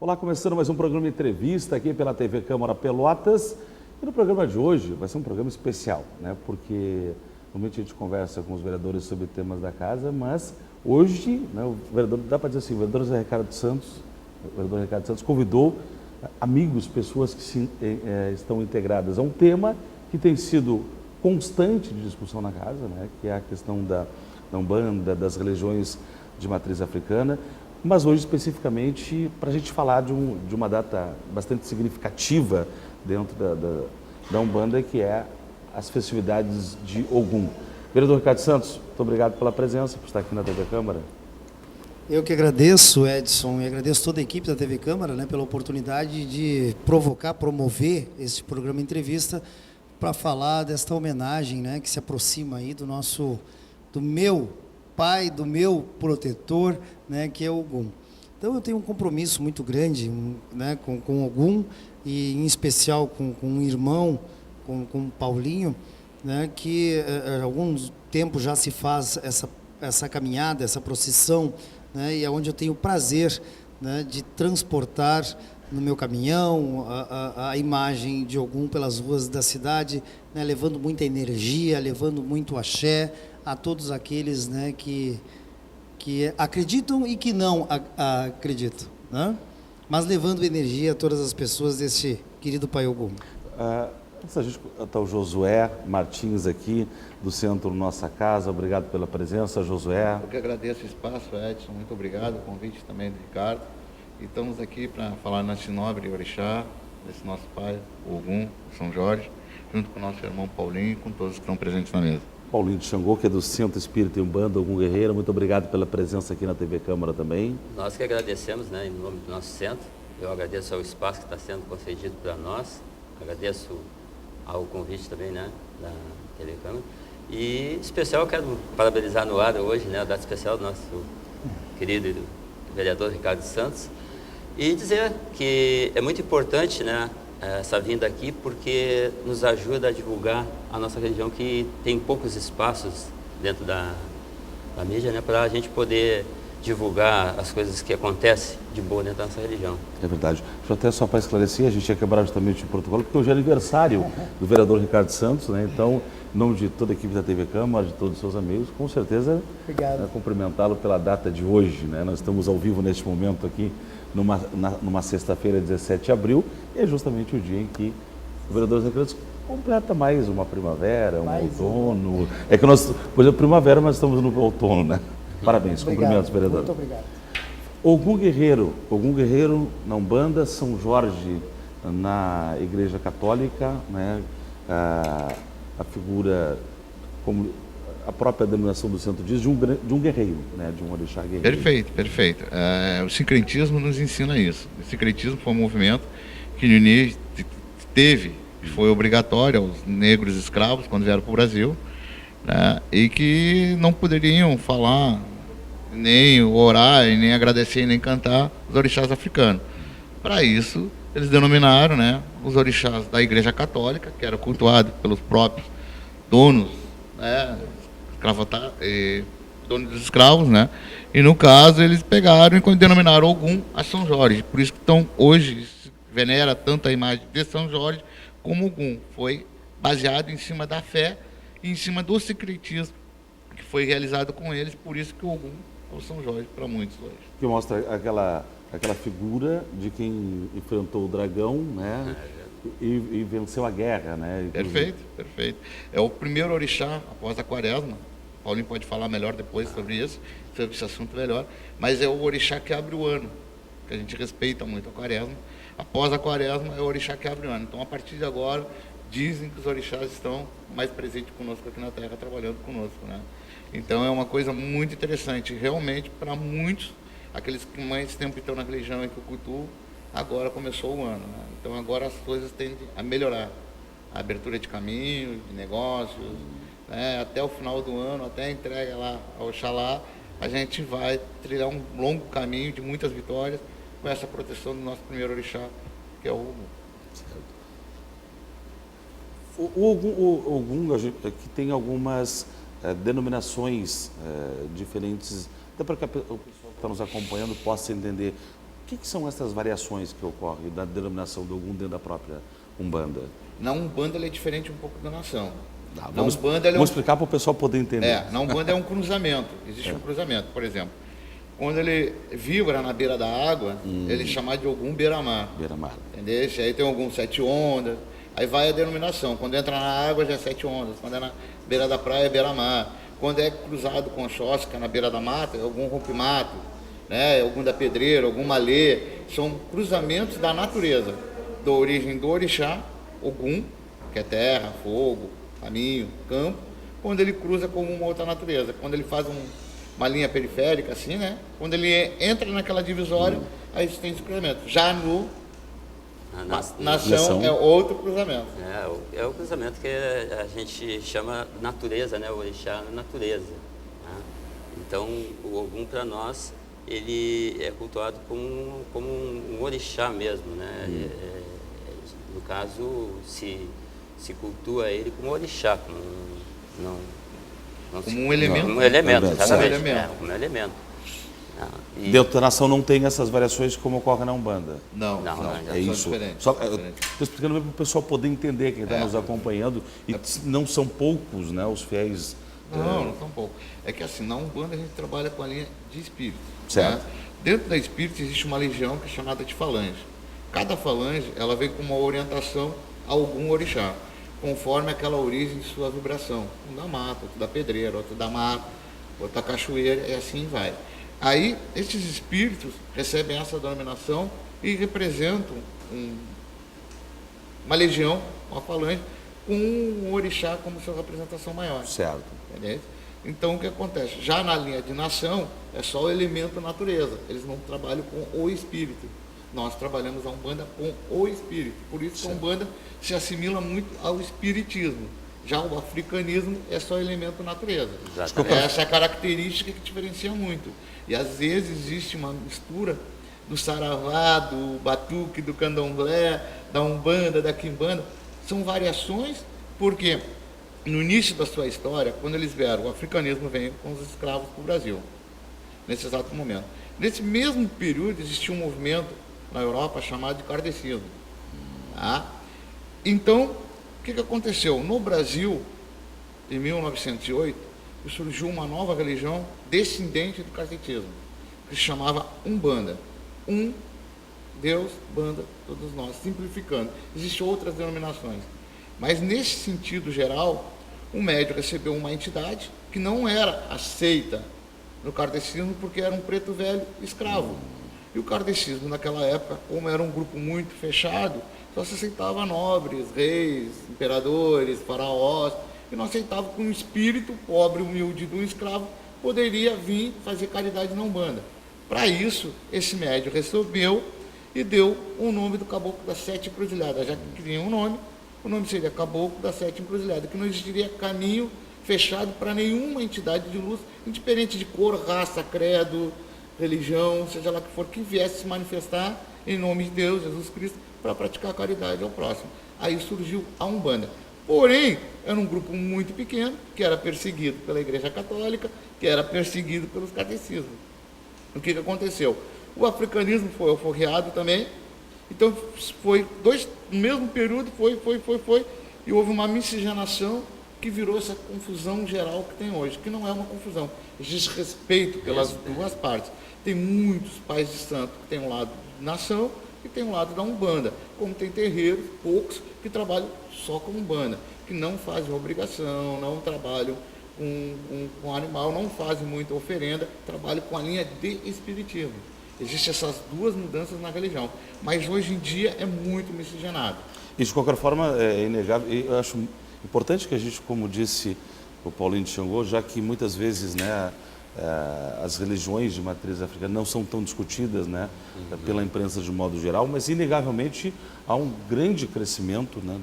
Olá, começando mais um programa de entrevista aqui pela TV Câmara Pelotas. E no programa de hoje vai ser um programa especial, né? Porque normalmente a gente conversa com os vereadores sobre temas da casa, mas hoje, né, o vereador, dá para dizer assim, o vereador Ricardo Santos convidou amigos, pessoas que estão integradas a um tema que tem sido constante de discussão na casa, né? Que é a questão da Umbanda, das religiões de matriz africana. Mas hoje, especificamente, para a gente falar de uma data bastante significativa dentro da Umbanda, que é as festividades de Ogum. Vereador Ricardo Santos, muito obrigado pela presença, por estar aqui na TV Câmara. Eu que agradeço, Edson, e agradeço toda a equipe da TV Câmara, né, pela oportunidade de promover esse programa entrevista para falar desta homenagem, né, que se aproxima aí do meu pai, do meu protetor, né, que é o Ogum. Então eu tenho um compromisso muito grande, né, com Ogum, e em especial com um irmão, com o Paulinho, né, que há algum tempo já se faz essa caminhada, essa procissão, né, e é onde eu tenho o prazer, né, de transportar no meu caminhão a imagem de Ogum pelas ruas da cidade, né, levando muita energia, levando muito axé a todos aqueles, né, que acreditam e que não acreditam, né? Mas levando energia a todas as pessoas desse querido Pai Ogum. Antes da gente está o Josué Martins aqui, do Centro Nossa Casa. Obrigado pela presença, Josué. Eu que agradeço o espaço, Edson. Muito obrigado. O convite também do Ricardo. E estamos aqui para falar nesse nobre orixá, desse nosso pai, Ogum, São Jorge, junto com o nosso irmão Paulinho e com todos que estão presentes na mesa. Paulinho de Xangô, que é do Centro Espírita e Umbanda Ogum Guerreiro. Muito obrigado pela presença aqui na TV Câmara também. Nós que agradecemos, né, em nome do nosso centro. Eu agradeço ao espaço que está sendo concedido para nós. Agradeço ao convite também, né, da TV Câmara. E, em especial, eu quero parabenizar no ar hoje, né, a data especial do nosso querido vereador Ricardo Santos. E dizer que é muito importante, né, essa vinda aqui, porque nos ajuda a divulgar a nossa religião, que tem poucos espaços dentro da mídia, né, para a gente poder divulgar as coisas que acontecem de boa dentro da nossa religião. É verdade. Deixa eu até só para esclarecer, a gente tinha quebrado justamente o protocolo, porque hoje é aniversário do vereador Ricardo Santos, né? Então, em nome de toda a equipe da TV Câmara, de todos os seus amigos, com certeza, cumprimentá-lo pela data de hoje, né? Nós estamos ao vivo neste momento aqui, numa sexta-feira, 17 de abril, e é justamente o dia em que o vereador Ricardo completa mais uma primavera, outono. É que nós, por exemplo, primavera, mas estamos no outono, né? Parabéns, cumprimentos, vereador. Muito obrigado. Ogum Guerreiro na Umbanda, São Jorge na Igreja Católica, né? A figura, como a própria denominação do centro diz, de um guerreiro, né? De um orixá guerreiro. Perfeito, perfeito. O sincretismo nos ensina isso. O sincretismo foi um movimento que no início foi obrigatório aos negros escravos quando vieram para o Brasil, né? E que não poderiam falar, nem orar, nem agradecer, nem cantar os orixás africanos. Para isso, eles denominaram, né, os orixás da Igreja Católica, que era cultuado pelos próprios donos, né, donos dos escravos, né? E no caso eles pegaram e denominaram Ogum a São Jorge. Por isso que hoje se venera tanto a imagem de São Jorge como Ogum. Foi baseado em cima da fé e em cima do secretismo que foi realizado com eles, por isso que o Ogum é o São Jorge para muitos hoje. Que mostra aquela figura de quem enfrentou o dragão, né? E venceu a guerra, né? Perfeito, perfeito. É o primeiro orixá após a quaresma. Paulinho pode falar melhor depois sobre isso, sobre esse assunto melhor. Mas é o orixá que abre o ano, que a gente respeita muito a quaresma. Após a quaresma é o orixá que abre o ano. Então, a partir de agora, dizem que os orixás estão mais presentes conosco aqui na Terra, trabalhando conosco, né? Então, é uma coisa muito interessante. Realmente, para muitos, aqueles que mais tempo estão na religião e que eu cultuo, agora começou o ano, né? Então, agora as coisas tendem a melhorar. A abertura de caminhos, de negócios, né? Até o final do ano, até a entrega lá ao Oxalá, a gente vai trilhar um longo caminho de muitas vitórias com essa proteção do nosso primeiro orixá, que é o Ogum. O Ogum que tem algumas denominações diferentes, até para que o pessoal que está nos acompanhando possa entender que são essas variações que ocorrem da denominação do Ogum dentro da própria Umbanda? Na Umbanda ele é diferente um pouco da nação. Tá, Na Umbanda ele é vamos explicar para o pessoal poder entender. na Umbanda é um cruzamento. Existe um cruzamento, por exemplo. Quando ele vibra na beira da água, ele chama de Ogum Beira-Mar. Beira-mar. Entendeu? Aí tem Ogum 7 ondas. Aí vai a denominação. Quando entra na água já é 7 ondas. Quando é na beira da praia é Beira-Mar. Quando é cruzado com Oxóssi, que é na beira da mata, é Ogum Rompe-Mato, né? Ogum da Pedreira, Ogum Malê. São cruzamentos da natureza. Da origem do orixá, Ogum, que é terra, fogo, caminho, campo, quando ele cruza com uma outra natureza. Quando ele faz uma linha periférica, assim, né? Quando ele entra naquela divisória, aí tem esse cruzamento. Já no nação é outro cruzamento. É o cruzamento que a gente chama natureza, né? O orixá na natureza. Né? Então, o Ogum para nós, ele é cultuado como um orixá mesmo, né? No caso, se cultua ele como orixá, como um elemento. Um elemento, exatamente. Um um elemento. Dentro da nação não tem essas variações como ocorre na Umbanda. Não, é isso. Estou explicando para o pessoal poder entender, quem está nos acompanhando, e não são poucos, né, os fiéis. Não são poucos. É que assim, na Umbanda a gente trabalha com a linha de espírito. Certo. Né? Dentro da espírito existe uma legião que é chamada de falange. Cada falange, ela vem com uma orientação a algum orixá, conforme aquela origem de sua vibração. Um da mata, outro da pedreira, outro da mata, outro da cachoeira, e assim vai. Aí, esses espíritos recebem essa denominação e representam uma legião, uma falange, com um orixá como sua representação maior. Certo. Entendeu? Então, o que acontece? Já na linha de nação, é só o elemento natureza. Eles não trabalham com o espírito. Nós trabalhamos a Umbanda com o espírito. Por isso que a Umbanda se assimila muito ao espiritismo. Já o africanismo é só elemento natureza. Exatamente. Essa é a característica que diferencia muito. E às vezes existe uma mistura do saravá, do batuque, do candomblé, da Umbanda, da quimbanda. São variações porque no início da sua história, quando eles vieram, o africanismo veio com os escravos para o Brasil, nesse exato momento. Nesse mesmo período existia um movimento na Europa chamado de kardecismo. Tá? Então, o que aconteceu? No Brasil, em 1908, surgiu uma nova religião descendente do kardecismo, que se chamava Umbanda. Um Deus, banda, todos nós, simplificando. Existem outras denominações. Mas nesse sentido geral, o médium recebeu uma entidade que não era aceita no kardecismo porque era um preto velho escravo. E o kardecismo naquela época, como era um grupo muito fechado, só se aceitava nobres, reis, imperadores, faraós, e não aceitava que um espírito pobre, humilde de um escravo poderia vir fazer caridade na Umbanda. Para isso, esse médium recebeu e deu o nome do caboclo das 7 encruzilhadas. Já que queria um nome, o nome seria caboclo das 7 encruzilhadas, que não existiria caminho fechado para nenhuma entidade de luz, indiferente de cor, raça, credo, religião, seja lá que for, que viesse se manifestar em nome de Deus, Jesus Cristo, para praticar a caridade ao próximo. Aí surgiu a Umbanda. Porém, era um grupo muito pequeno, que era perseguido pela Igreja Católica, que era perseguido pelos catecismos. O que aconteceu? O africanismo foi alforreado também, então foi no mesmo período, e houve uma miscigenação que virou essa confusão geral que tem hoje, que não é uma confusão, existe respeito pelas duas partes. Tem muitos pais de santo que tem um lado de nação e tem um lado da Umbanda, como tem terreiros, poucos, que trabalham só com Umbanda, que não fazem obrigação, não trabalham com animal, não fazem muita oferenda, trabalham com a linha de espiritismo. Existem essas duas mudanças na religião, mas hoje em dia é muito miscigenado. Isso, de qualquer forma, é inegável. E eu acho importante que a gente, como disse o Paulinho de Xangô, já que muitas vezes, né, as religiões de matriz africana não são tão discutidas, né, pela imprensa de modo geral, mas inegavelmente há um grande crescimento, né,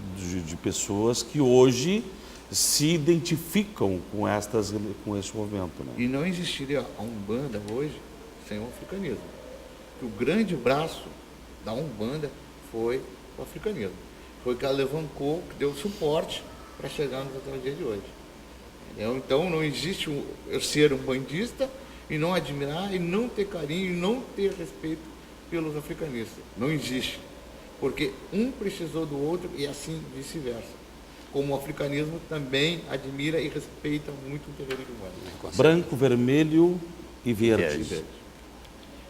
de pessoas que hoje se identificam com esse movimento. Né? E não existiria a Umbanda hoje sem o africanismo. O grande braço da Umbanda foi o africanismo. Foi que ela alavancou, que deu suporte para chegarmos até o dia de hoje. Entendeu? Então não existe eu ser um bandista e não admirar, e não ter carinho, e não ter respeito pelos africanistas. Não existe. Porque um precisou do outro e assim vice-versa. Como o africanismo também admira e respeita muito o terreiro de Umbanda. Branco, vermelho e verde. Verde.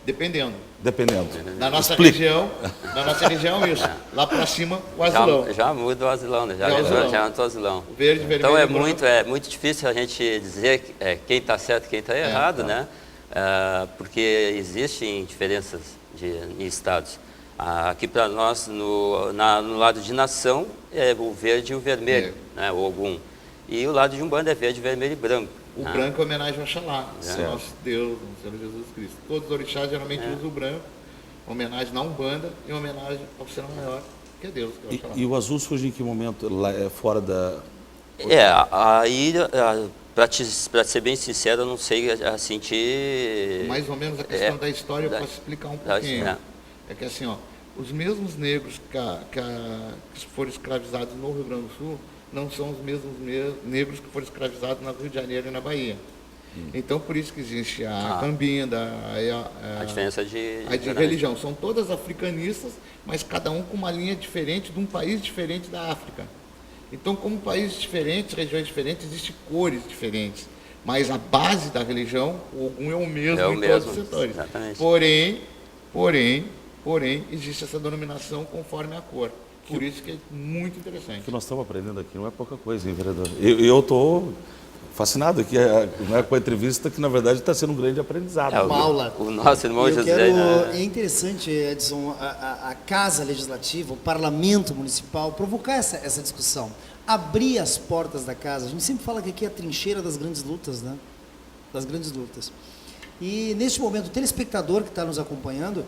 Dependendo. Dependendo. Na nossa Explique. região, isso. Lá para cima, o azulão. Já muda o azulão, né? Já o azulão. Já entra o azulão. Verde, vermelho Então e branco. é muito difícil a gente dizer quem está certo e quem está errado, né? Porque existem diferenças em estados. Aqui para nós, no lado de nação, é o verde e o vermelho, né? O Ogum. E o lado de Umbanda é verde, vermelho e branco. O branco é homenagem ao Oxalá, Certo. nosso Deus, nosso Senhor Jesus Cristo. Todos os orixás geralmente usam o branco, homenagem na Umbanda e homenagem ao Senhor Maior, que é Deus, que é o Oxalá. E o azul surge em que momento? Lá, fora da... Aí, para ser bem sincero, eu não sei assim Mais ou menos a questão da história eu posso explicar um pouquinho. É que assim, ó, os mesmos negros que foram escravizados no Rio Grande do Sul não são os mesmos negros que foram escravizados no Rio de Janeiro e na Bahia. Então, por isso que existe a cambinda, a diferença de religião. São todas africanistas, mas cada um com uma linha diferente, de um país diferente da África. Então, como países diferentes, regiões diferentes, existem cores diferentes. Mas a base da religião, o Ogum é o mesmo todos os setores. Exatamente. Porém, existe essa denominação conforme a cor. Por isso que é muito interessante. O que nós estamos aprendendo aqui não é pouca coisa, hein, vereador? Eu estou fascinado aqui com a entrevista, que na verdade está sendo um grande aprendizado. Uma aula. O nosso irmão Eu José... quero, é interessante, Edson, a Casa Legislativa, o Parlamento Municipal, provocar essa discussão. Abrir as portas da casa. A gente sempre fala que aqui é a trincheira das grandes lutas, né? Das grandes lutas. E neste momento, o telespectador que está nos acompanhando,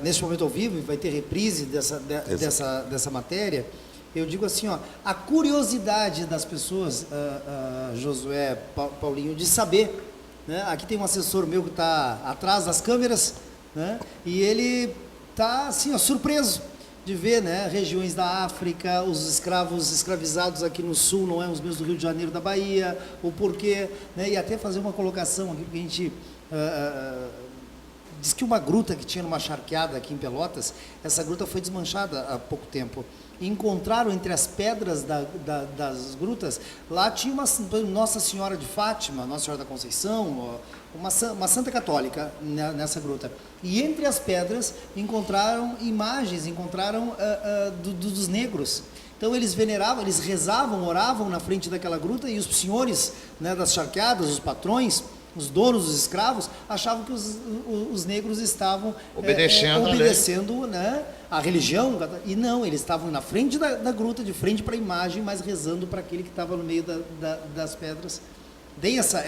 neste momento ao vivo, vai ter reprise dessa matéria, eu digo assim, ó, a curiosidade das pessoas, Josué, Paulinho, de saber, né? Aqui tem um assessor meu que está atrás das câmeras, né? E ele está assim, ó, surpreso de ver, né, regiões da África, os escravos escravizados aqui no sul, não é os mesmos do Rio de Janeiro, da Bahia, o porquê, né? E até fazer uma colocação aqui, porque a gente diz que uma gruta que tinha numa charqueada aqui em Pelotas, essa gruta foi desmanchada há pouco tempo. E encontraram entre as pedras das grutas, lá tinha uma Nossa Senhora de Fátima, Nossa Senhora da Conceição, uma santa católica nessa gruta. E entre as pedras encontraram imagens, dos negros. Então eles veneravam, eles rezavam, oravam na frente daquela gruta, e os senhores, né, das charqueadas, os patrões, os donos dos escravos, achavam que os negros estavam obedecendo, né, a religião, e não, eles estavam na frente da gruta, de frente para a imagem, mas rezando para aquele que estava no meio das pedras. Tem essa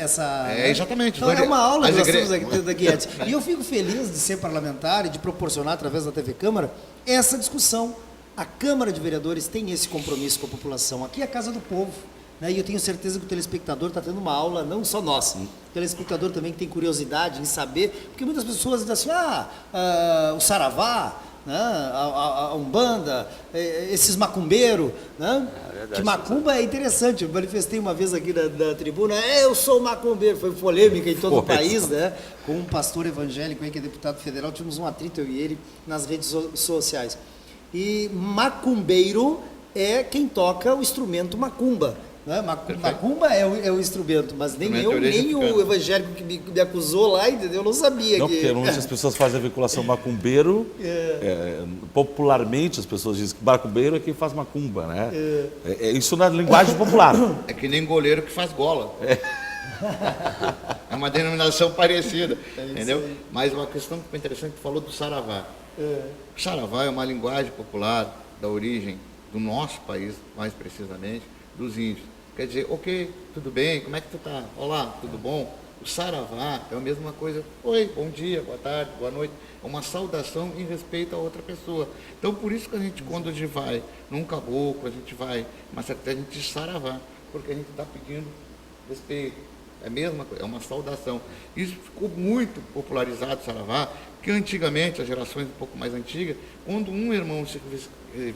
exatamente. Então é uma aula que nós temos aqui, Edson. E eu fico feliz de ser parlamentar e de proporcionar, através da TV Câmara, essa discussão. A Câmara de Vereadores tem esse compromisso com a população. Aqui é a casa do povo. Né? E eu tenho certeza que o telespectador está tendo uma aula, não só nós. O telespectador também que tem curiosidade em saber, porque muitas pessoas dizem assim, o Saravá, né? a Umbanda, esses macumbeiros, né? Que macumba é interessante. Eu manifestei uma vez aqui na tribuna, eu sou macumbeiro, foi polêmica em todo o país, né? Com um pastor evangélico aí, que é deputado federal, tivemos um atrito, eu e ele, nas redes sociais. E macumbeiro é quem toca o instrumento macumba. Né? Macumba é o instrumento, mas nem o evangélico que me acusou lá, entendeu? Eu não sabia. Não, porque normalmente as pessoas fazem a vinculação macumbeiro, popularmente as pessoas dizem que macumbeiro é quem faz macumba, né? É isso na linguagem popular. É que nem goleiro que faz gola. É uma denominação parecida, entendeu? Aí. Mas uma questão que foi interessante, que falou do Saravá. O Saravá é uma linguagem popular da origem do nosso país, mais precisamente, dos índios. Quer dizer, ok, tudo bem, como é que tu tá? Olá, tudo bom? O Saravá é a mesma coisa, oi, bom dia, boa tarde, boa noite. É uma saudação em respeito a outra pessoa. Então, por isso que a gente, quando a gente vai num caboclo, a gente vai, mas a gente diz Saravá, porque a gente está pedindo respeito. É a mesma coisa, é uma saudação. Isso ficou muito popularizado, Saravá, que antigamente, as gerações um pouco mais antigas, quando um irmão se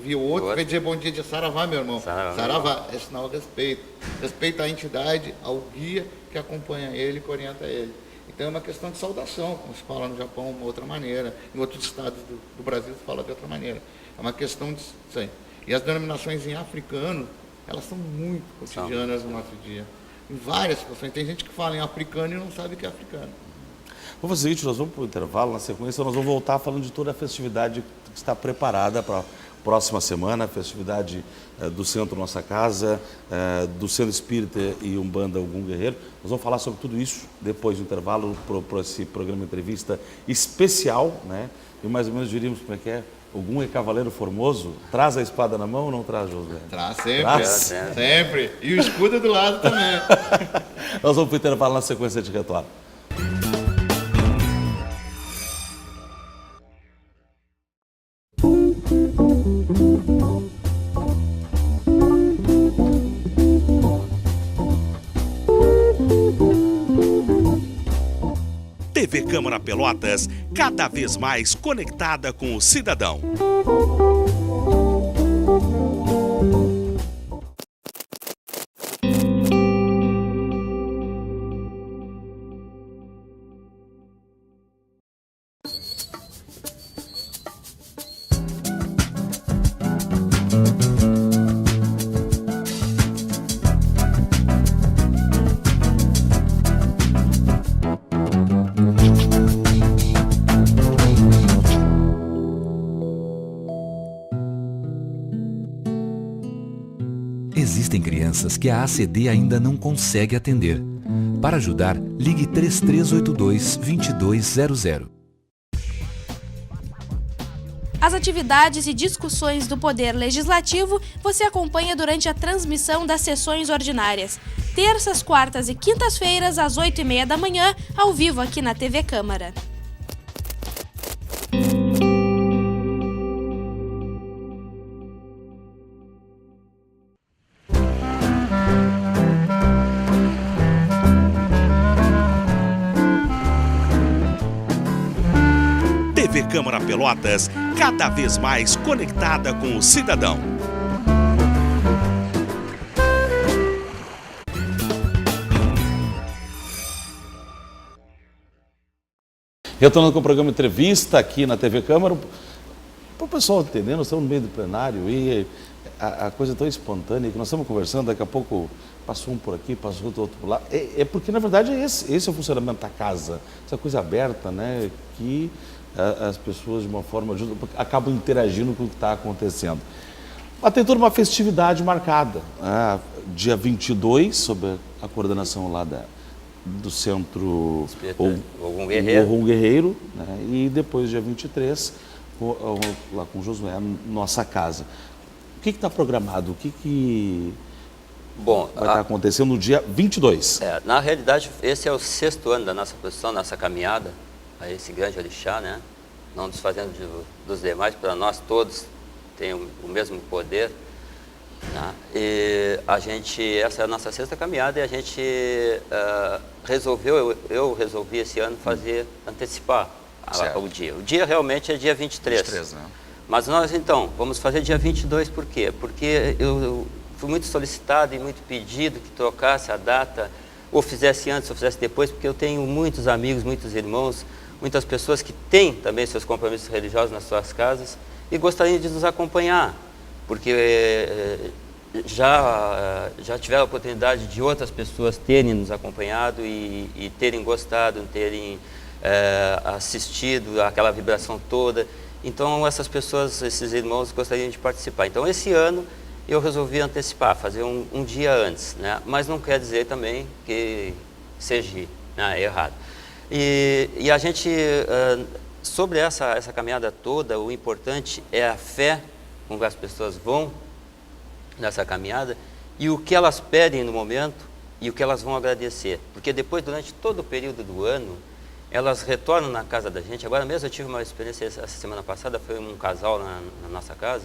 via o outro, vai dizer bom dia de Saravá, meu irmão. Saravá é sinal de respeito. Respeito à entidade, ao guia que acompanha ele, que orienta ele. Então é uma questão de saudação, como se fala no Japão, uma outra maneira. Em outros estados do Brasil se fala de outra maneira. É uma questão de... Sim. E as denominações em africano, elas são muito cotidianas no nosso dia. Em várias situações. Tem gente que fala em africano e não sabe o que é africano. Vamos fazer o seguinte, nós vamos para o intervalo, na sequência nós vamos voltar falando de toda a festividade que está preparada para a próxima semana, a festividade do Centro Nossa Casa, do Centro Espírita e Umbanda Ogum Guerreiro. Nós vamos falar sobre tudo isso depois do intervalo, para esse programa de entrevista especial, né? E mais ou menos diríamos como é que é. Ogum é cavaleiro formoso, traz a espada na mão ou não traz, Josué? Traz sempre, Traz. sempre. E o escudo do lado também. Nós vamos para o intervalo na sequência de retorno. TV Câmara Pelotas, cada vez mais conectada com o cidadão. Existem crianças que a ACD ainda não consegue atender. Para ajudar, ligue 3382-2200. As atividades e discussões do Poder Legislativo você acompanha durante a transmissão das sessões ordinárias. Terças, quartas e quintas-feiras, às 8h30 da manhã, ao vivo aqui na TV Câmara. TV Câmara Pelotas, cada vez mais conectada com o cidadão. Retornando com o programa Entrevista aqui na TV Câmara, para o pessoal entender, nós estamos no meio do plenário e a coisa é tão espontânea que nós estamos conversando, daqui a pouco passou um por aqui, passou outro por lá. É porque, na verdade, esse é o funcionamento da casa, essa coisa aberta, né, que as pessoas, de uma forma, acabam interagindo com o que está acontecendo. Mas tem toda uma festividade marcada, né? Dia 22, sob a coordenação lá do Centro Ogum Guerreiro, né? E depois, dia 23, lá com o Josué, Nossa Casa. O que está programado? O que vai estar acontecendo no dia 22? Na realidade, esse é o 6º ano da nossa procissão, nossa caminhada a esse grande orixá, né? Não desfazendo dos demais, para nós todos tem o mesmo poder, né? E essa é a nossa 6ª caminhada e a gente eu resolvi esse ano antecipar o dia. O dia realmente é dia 23. 23, né? Mas nós, então, vamos fazer dia 22, por quê? Porque eu fui muito solicitado e muito pedido que trocasse a data, ou fizesse antes ou fizesse depois, porque eu tenho muitos amigos, muitos irmãos, muitas pessoas que têm também seus compromissos religiosos nas suas casas e gostariam de nos acompanhar, porque já tiveram a oportunidade de outras pessoas terem nos acompanhado e terem gostado, terem assistido aquela vibração toda. Então essas pessoas, esses irmãos gostariam de participar. Então esse ano eu resolvi antecipar, fazer um dia antes, né? Mas não quer dizer também que seja errado. E a gente, sobre essa caminhada toda, o importante é a fé com que as pessoas vão nessa caminhada e o que elas pedem no momento e o que elas vão agradecer. Porque depois, durante todo o período do ano, elas retornam na casa da gente. Agora mesmo eu tive uma experiência essa semana passada, foi um casal na nossa casa,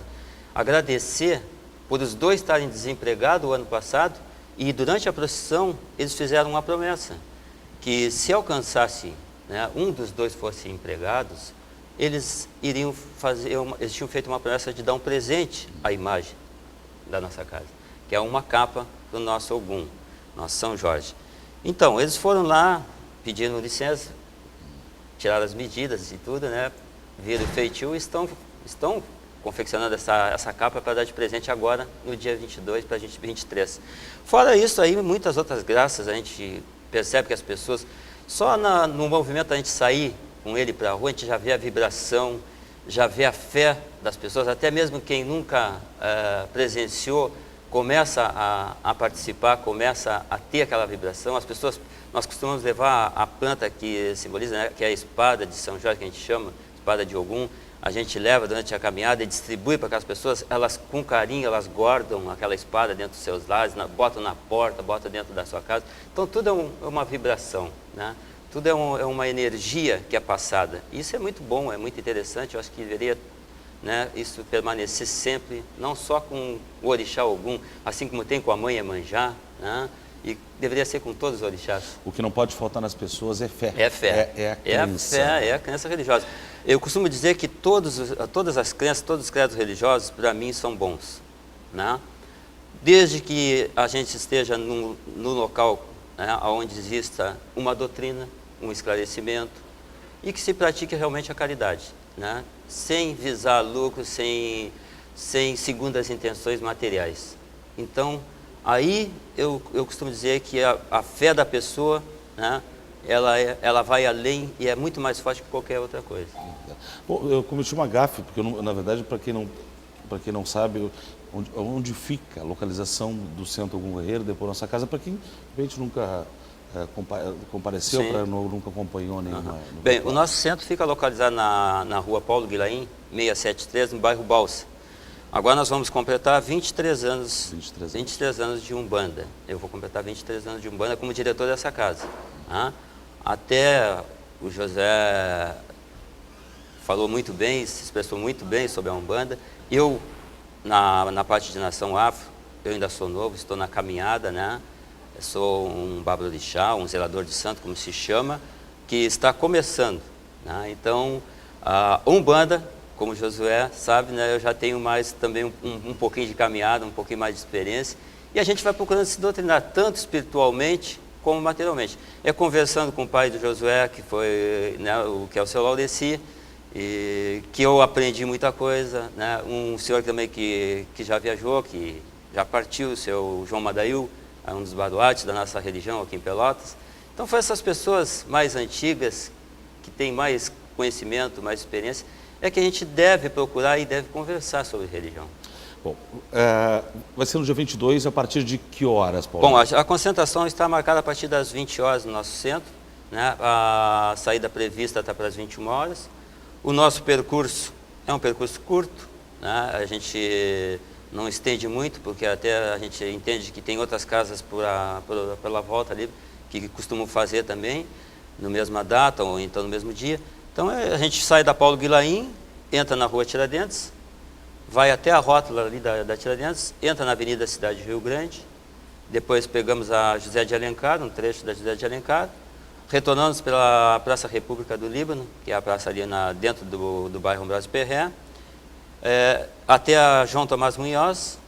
agradecer por os dois estarem desempregados o ano passado e durante a procissão eles fizeram uma promessa, que se alcançasse, né, um dos dois fosse empregados, eles iriam eles tinham feito uma promessa de dar um presente à imagem da nossa casa, que é uma capa do nosso Ogum, nosso São Jorge. Então, eles foram lá, pediram licença, tiraram as medidas e tudo, né? Viram o feitio e estão confeccionando essa capa para dar de presente agora, no dia 22 para a gente 23. Fora isso aí, muitas outras graças, a gente percebe que as pessoas, só no movimento da gente sair com ele para a rua, a gente já vê a vibração, já vê a fé das pessoas, até mesmo quem nunca presenciou, começa a participar, começa a ter aquela vibração. As pessoas, nós costumamos levar a planta que simboliza, né, que é a espada de São Jorge, que a gente chama, espada de Ogum, a gente leva durante a caminhada e distribui para aquelas pessoas, elas com carinho, elas guardam aquela espada dentro dos seus lares, botam na porta, botam dentro da sua casa. Então tudo é uma vibração, né? Tudo é uma energia que é passada. Isso é muito bom, é muito interessante, eu acho que deveria, né, isso permanecer sempre, não só com o orixá Ogum, assim como tem com a mãe Iemanjá, né? E deveria ser com todos os orixás. O que não pode faltar nas pessoas é fé. É fé. É a crença. É a crença religiosa. Eu costumo dizer que todas as crenças, todos os credos religiosos, para mim, são bons, né? Desde que a gente esteja no local, né, onde exista uma doutrina, um esclarecimento, e que se pratique realmente a caridade, né? Sem visar lucro, sem segundas intenções materiais. Então, aí eu costumo dizer que a fé da pessoa, né, ela vai além e é muito mais forte que qualquer outra coisa. Bom, eu cometi uma gafe, porque na verdade, para quem não sabe, onde fica a localização do Centro Ogum Guerreiro, depois da nossa casa, para quem de repente nunca compareceu, nunca acompanhou nenhuma... Bem, o nosso centro fica localizado na rua Paulo Guilaim, 673, no bairro Balsa. Agora nós vamos completar 23 anos de Umbanda. Eu vou completar 23 anos de Umbanda como diretor dessa casa. Tá? Até o José falou muito bem, se expressou muito bem sobre a Umbanda. Eu, na parte de nação afro, eu ainda sou novo, estou na caminhada, né? Eu sou um babalorixá, um zelador de santo, como se chama, que está começando, né? Então, a Umbanda, como Josué sabe, né, eu já tenho mais também um pouquinho de caminhada, um pouquinho mais de experiência, e a gente vai procurando se doutrinar tanto espiritualmente como materialmente. É conversando com o pai do Josué, que foi, né, que é o seu Laudeci, e que eu aprendi muita coisa, né? Um senhor também que já viajou, que já partiu, o seu João Madail, é um dos baduates da nossa religião aqui em Pelotas. Então, foram essas pessoas mais antigas, que têm mais conhecimento, mais experiência, é que a gente deve procurar e deve conversar sobre religião. Bom, vai ser no dia 22, a partir de que horas, Paulo? Bom, a concentração está marcada a partir das 20 horas no nosso centro, né? A saída prevista está para as 21 horas. O nosso percurso é um percurso curto, né? A gente não estende muito, porque até a gente entende que tem outras casas pela volta ali, que costumam fazer também, na mesma data ou então no mesmo dia. Então a gente sai da Paulo Guilaim, entra na rua Tiradentes, vai até a rótula ali da Tiradentes, entra na Avenida Cidade de Rio Grande, depois pegamos a José de Alencar, um trecho da José de Alencar, retornamos pela Praça República do Líbano, que é a praça ali dentro do bairro Ambrósio Perré, até a João Tomás Munhoz,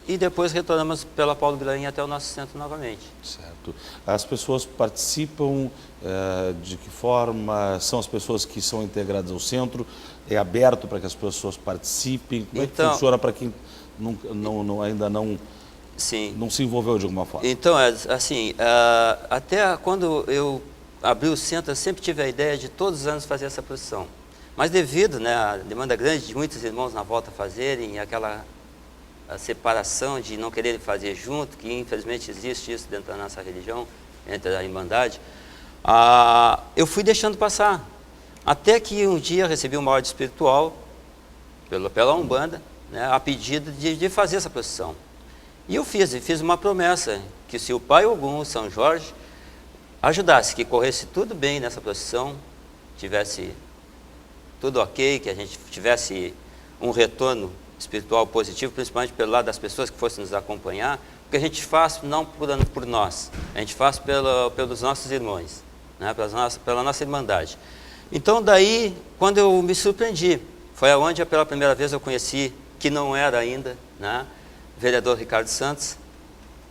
e depois retornamos pela Paulo Guilaim até o nosso centro novamente. Certo. As pessoas participam de que forma? São as pessoas que são integradas ao centro? É aberto para que as pessoas participem? Como é que funciona para quem ainda não se envolveu de alguma forma? Então, assim, até quando eu abri o centro, eu sempre tive a ideia de todos os anos fazer essa procissão. Mas devido, né, à demanda grande de muitos irmãos na volta fazerem, aquela separação de não quererem fazer junto, que infelizmente existe isso dentro da nossa religião, entre a Irmandade, eu fui deixando passar. Até que um dia recebi uma ordem espiritual, pela Umbanda, né, a pedido de fazer essa procissão. E eu fiz uma promessa, que se o Pai Ogum, São Jorge, ajudasse, que corresse tudo bem nessa procissão, tivesse tudo ok, que a gente tivesse um retorno espiritual positivo, principalmente pelo lado das pessoas que fossem nos acompanhar, porque a gente faz não por nós, a gente faz pelos nossos irmãos, né, pela nossa Irmandade. Então daí, quando eu me surpreendi, foi aonde pela primeira vez eu conheci, que não era ainda, né, o vereador Ricardo Santos,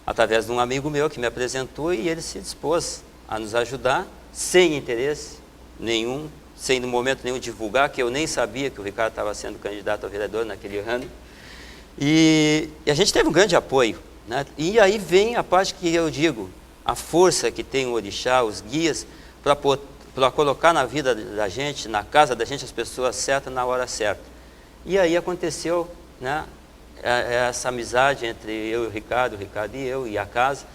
através de um amigo meu que me apresentou, e ele se dispôs a nos ajudar, sem interesse nenhum, sem no momento nenhum divulgar, que eu nem sabia que o Ricardo estava sendo candidato a vereador naquele ano. E a gente teve um grande apoio, né? E aí vem a parte que eu digo, a força que tem o orixá, os guias, para colocar na vida da gente, na casa da gente, as pessoas certas na hora certa. E aí aconteceu, né, essa amizade entre eu e o Ricardo e eu e a casa.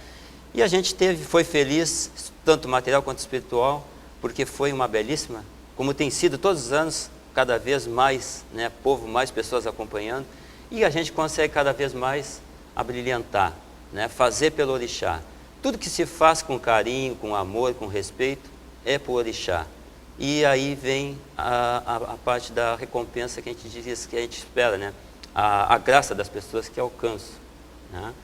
E a gente foi feliz, tanto material quanto espiritual, porque foi uma belíssima, como tem sido todos os anos, cada vez mais, né, povo, mais pessoas acompanhando. E a gente consegue cada vez mais abrilhantar, né, fazer pelo orixá. Tudo que se faz com carinho, com amor, com respeito, é por orixá. E aí vem a parte da recompensa que a gente diz, que a gente espera, né? A graça das pessoas que alcançam, né?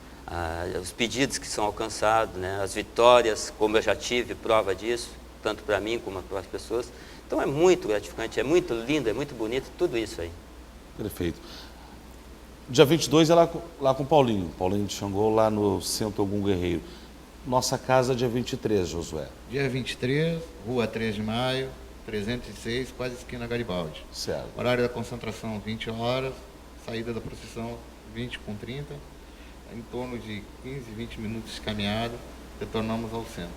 Os pedidos que são alcançados, né? As vitórias, como eu já tive prova disso, tanto para mim como para as pessoas. Então é muito gratificante, é muito lindo, é muito bonito, tudo isso aí. Perfeito. Dia 22 é lá com o Paulinho de Xangô, lá no Centro Ogum Guerreiro. Nossa casa dia 23, Josué. Dia 23, Rua 3 de Maio, 306, quase esquina Garibaldi. Certo. Horário da concentração, 20 horas. Saída da procissão, 20h30. Em torno de 15, 20 minutos de caminhada, retornamos ao centro.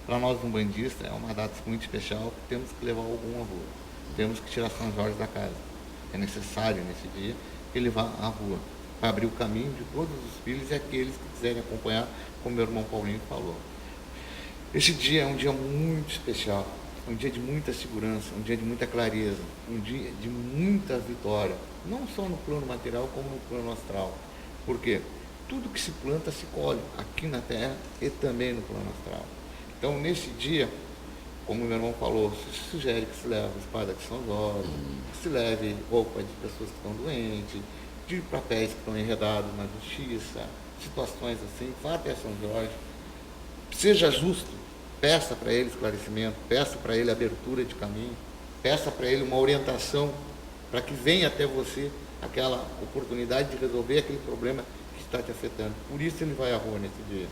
Para nós, um bandista, é uma data muito especial, temos que levar algum à rua. Temos que tirar São Jorge da casa. É necessário, nesse dia, que ele vá à rua, para abrir o caminho de todos os filhos e aqueles que quiserem acompanhar, como meu irmão Paulinho falou. Esse dia é um dia muito especial, um dia de muita segurança, um dia de muita clareza, um dia de muita vitória, não só no plano material, como no plano astral. Por quê? Tudo que se planta se colhe, aqui na Terra e também no plano astral. Então, nesse dia, como meu irmão falou, se sugere que se leve a espada de São Jorge, que se leve roupa de pessoas que estão doentes, de papéis que estão enredados na justiça, situações assim, vá até São Jorge, seja justo, peça para ele esclarecimento, peça para ele abertura de caminho, peça para ele uma orientação para que venha até você aquela oportunidade de resolver aquele problema que está te afetando. Por isso ele vai à rua nesse dia.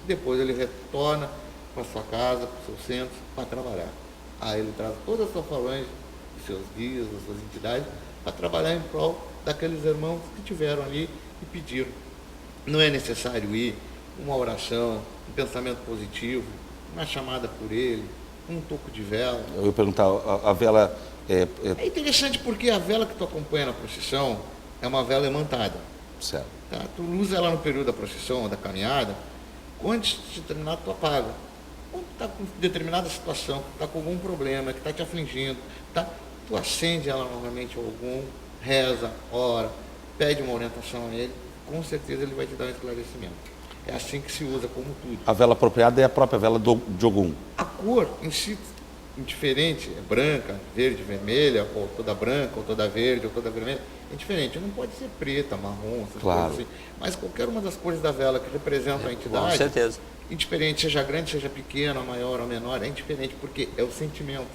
Depois ele retorna para sua casa, para o seu centro, para trabalhar. Aí ele traz toda a sua falange, os seus guias, as suas entidades, para trabalhar em prol daqueles irmãos que tiveram ali e pediram. Não é necessário ir, uma oração, um pensamento positivo, uma chamada por ele, um toco de vela. Eu ia perguntar, a vela É interessante porque a vela que tu acompanha na procissão é uma vela imantada. Certo. Tá? Tu usa ela no período da procissão ou da caminhada, antes de terminar tu apaga. Quando tu está com determinada situação, está com algum problema, que está te afligindo, tá? Tu acende ela novamente algum, reza, ora, pede uma orientação a ele, com certeza ele vai te dar um esclarecimento. É assim que se usa, como tudo. A vela apropriada é a própria vela de Ogum. A cor em si, indiferente, é branca, verde, vermelha, ou toda branca, ou toda verde, ou toda vermelha, é diferente. Não pode ser preta, marrom, essas claro. coisas assim. Mas qualquer uma das cores da vela que representam a entidade, com certeza. indiferente, seja grande, seja pequena, maior ou menor, é indiferente, porque é o sentimento.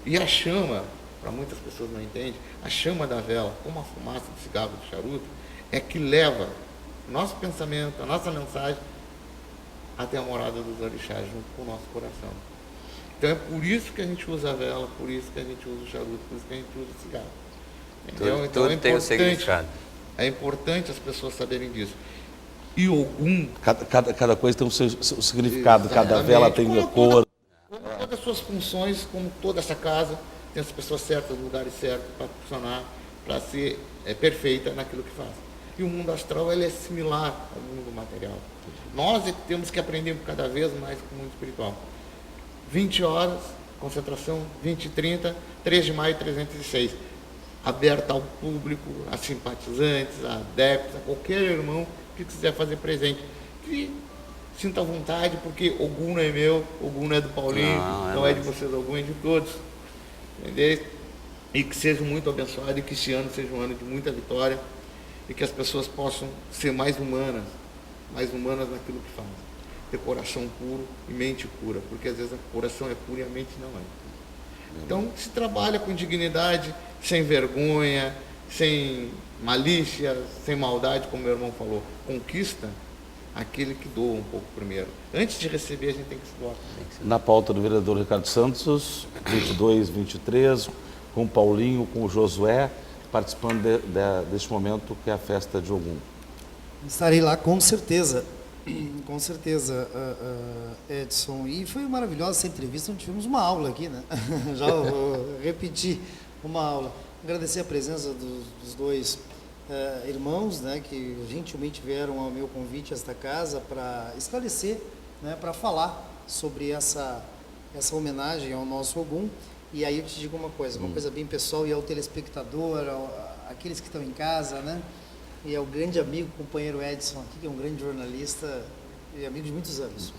E a chama, para muitas pessoas não entendem, a chama da vela, como a fumaça do cigarro, do charuto, é que leva o nosso pensamento, a nossa mensagem, até a morada dos orixás, junto com o nosso coração. Então é por isso que a gente usa a vela, por isso que a gente usa o charuto, por isso que a gente usa o cigarro. Entendeu? Então tudo tem um significado. É importante as pessoas saberem disso. E Ogum... Cada coisa tem o seu significado, Exatamente. cada vela tem a cor. Como todas as suas funções, como toda essa casa, tem as pessoas certas, os lugares certos para funcionar, para ser perfeita naquilo que faz. E o mundo astral ele é similar ao mundo material. Nós temos que aprender cada vez mais com o mundo espiritual. 20 horas, concentração, 20h30, 3 de maio 306. Aberta ao público, a simpatizantes, a adeptos, a qualquer irmão que quiser fazer presente. Que sinta vontade, porque Ogum não é meu, Ogum não é do Paulinho, não é de vocês, Ogum é de todos. Entendeu? E que sejam muito abençoados e que esse ano seja um ano de muita vitória e que as pessoas possam ser mais humanas naquilo que fazem. Ter coração puro e mente pura, porque às vezes o coração é puro e a mente não é. Então, se trabalha com dignidade, sem vergonha, sem malícia, sem maldade, como meu irmão falou, conquista aquele que doa um pouco primeiro. Antes de receber, a gente tem que se doar. Na pauta do vereador Ricardo Santos, 22, 23, com o Paulinho, com o Josué, participando deste momento que é a festa de Ogum. Estarei lá com certeza, Edson. E foi maravilhosa essa entrevista, nós tivemos uma aula aqui, né? Já vou repetir uma aula. Agradecer a presença dos dois irmãos, né, que gentilmente vieram ao meu convite a esta casa para esclarecer, né, para falar sobre essa homenagem ao nosso Ogum. E aí eu te digo uma coisa bem pessoal, e ao telespectador, aqueles que estão em casa, né? E ao grande amigo, companheiro Edson aqui, que é um grande jornalista e amigo de muitos anos.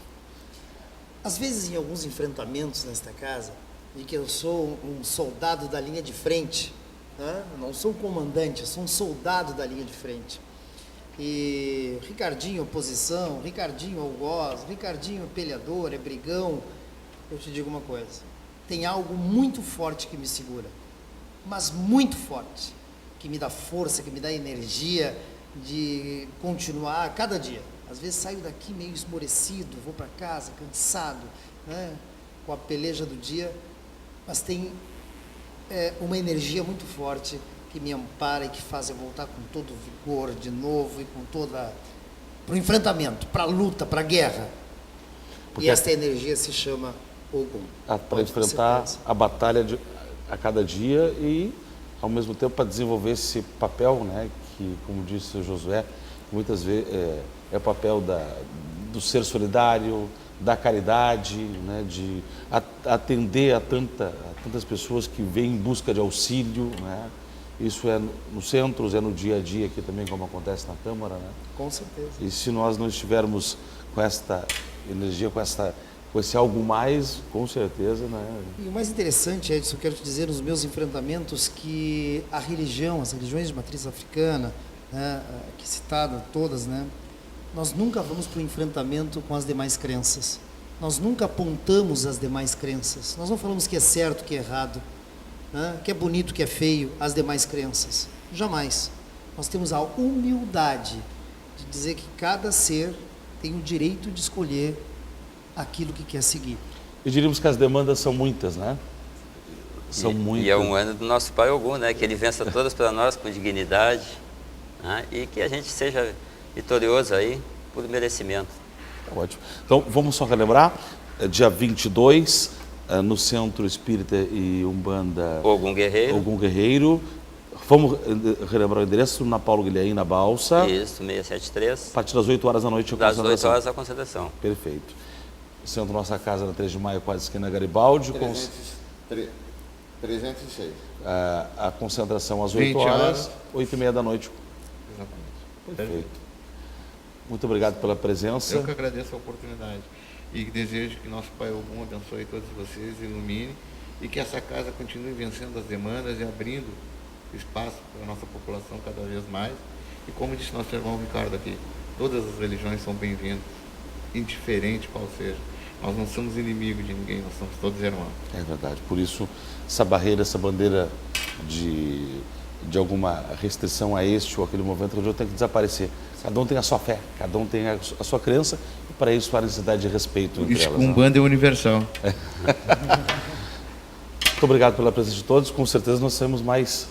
Às vezes, em alguns enfrentamentos nesta casa, de que eu sou um soldado da linha de frente, né? Eu não sou um comandante, eu sou um soldado da linha de frente. E Ricardinho oposição, Ricardinho algoz, Ricardinho peleador, é brigão. Eu te digo uma coisa, tem algo muito forte que me segura, mas muito forte, que me dá força, que me dá energia de continuar a cada dia. Às vezes saio daqui meio esmorecido, vou para casa cansado, né, com a peleja do dia, mas tem uma energia muito forte que me ampara e que faz eu voltar com todo vigor de novo e com toda para o enfrentamento, para a luta, para a guerra. Porque e esta energia se chama Ogum. Para enfrentar a batalha a cada dia e, ao mesmo tempo, para desenvolver esse papel, né, que, como disse o Josué, muitas vezes é o papel do ser solidário, da caridade, né, de atender a tantas pessoas que vêm em busca de auxílio, né? Isso é nos centros, é no dia a dia aqui também, como acontece na Câmara, né? Com certeza. E se nós não estivermos com esta energia, com esse algo mais, com certeza, né? E o mais interessante, Edson, eu quero te dizer nos meus enfrentamentos que as religiões de matriz africana, né, aqui citada todas, né, nós nunca vamos para o enfrentamento com as demais crenças. Nós nunca apontamos as demais crenças. Nós não falamos que é certo, que é errado, né, que é bonito, que é feio, as demais crenças. Jamais. Nós temos a humildade de dizer que cada ser tem o direito de escolher aquilo que quer seguir. E diríamos que as demandas são muitas, né? São muitas. E é um ano do nosso Pai Ogum, né? Que ele vença todas para nós com dignidade, né? E que a gente seja vitorioso aí por merecimento. Ótimo. Então, vamos só relembrar, dia 22, no Centro Espírita e Umbanda Ogum Guerreiro. Vamos relembrar o endereço, na Paulo Guilherme, na Balsa. Isso, 673. A partir das 8 horas da noite. Das 8 horas a concentração. Perfeito. Centro Nossa Casa, na 3 de maio, quase esquina Garibaldi. 306. A concentração às 8 horas, 8h30 da noite. Exatamente. Perfeito. Muito obrigado pela presença. Eu que agradeço a oportunidade e desejo que nosso Pai Ogum abençoe todos vocês, ilumine e que essa casa continue vencendo as demandas e abrindo espaço para a nossa população cada vez mais. E como disse nosso irmão Ricardo aqui, todas as religiões são bem-vindas, indiferente qual seja. Nós não somos inimigos de ninguém, nós somos todos irmãos. É verdade. Por isso, essa barreira, essa bandeira de alguma restrição a este ou aquele movimento religioso tem que desaparecer. Cada um tem a sua fé, cada um tem a sua crença, e para isso há necessidade de respeito entre elas. Umbanda é universal. Muito obrigado pela presença de todos. Com certeza nós seremos mais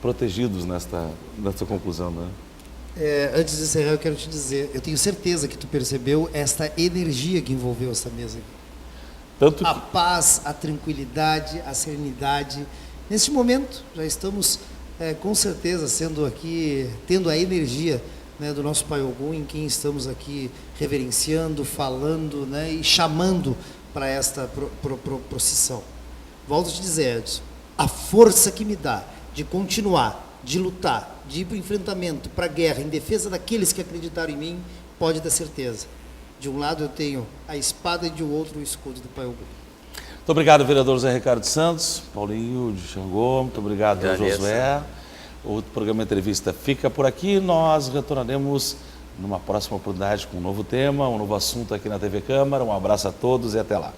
protegidos nesta conclusão, né? Antes de encerrar, eu quero te dizer, eu tenho certeza que tu percebeu esta energia que envolveu essa mesa aqui. A paz, a tranquilidade, a serenidade. Neste momento, já estamos com certeza tendo a energia, né, do nosso Pai Ogum, em quem estamos aqui reverenciando, falando, né, e chamando para esta procissão. Volto a te dizer, Edson, a força que me dá de continuar, de lutar, de ir para o enfrentamento, para a guerra, em defesa daqueles que acreditaram em mim, pode ter certeza. De um lado eu tenho a espada e de outro o escudo do Pai Ogum. Muito obrigado, vereador Zé Ricardo Santos, Paulinho de Xangô, muito obrigado, Josué. O programa Entrevista fica por aqui. Nós retornaremos numa próxima oportunidade com um novo tema, um novo assunto aqui na TV Câmara. Um abraço a todos e até lá.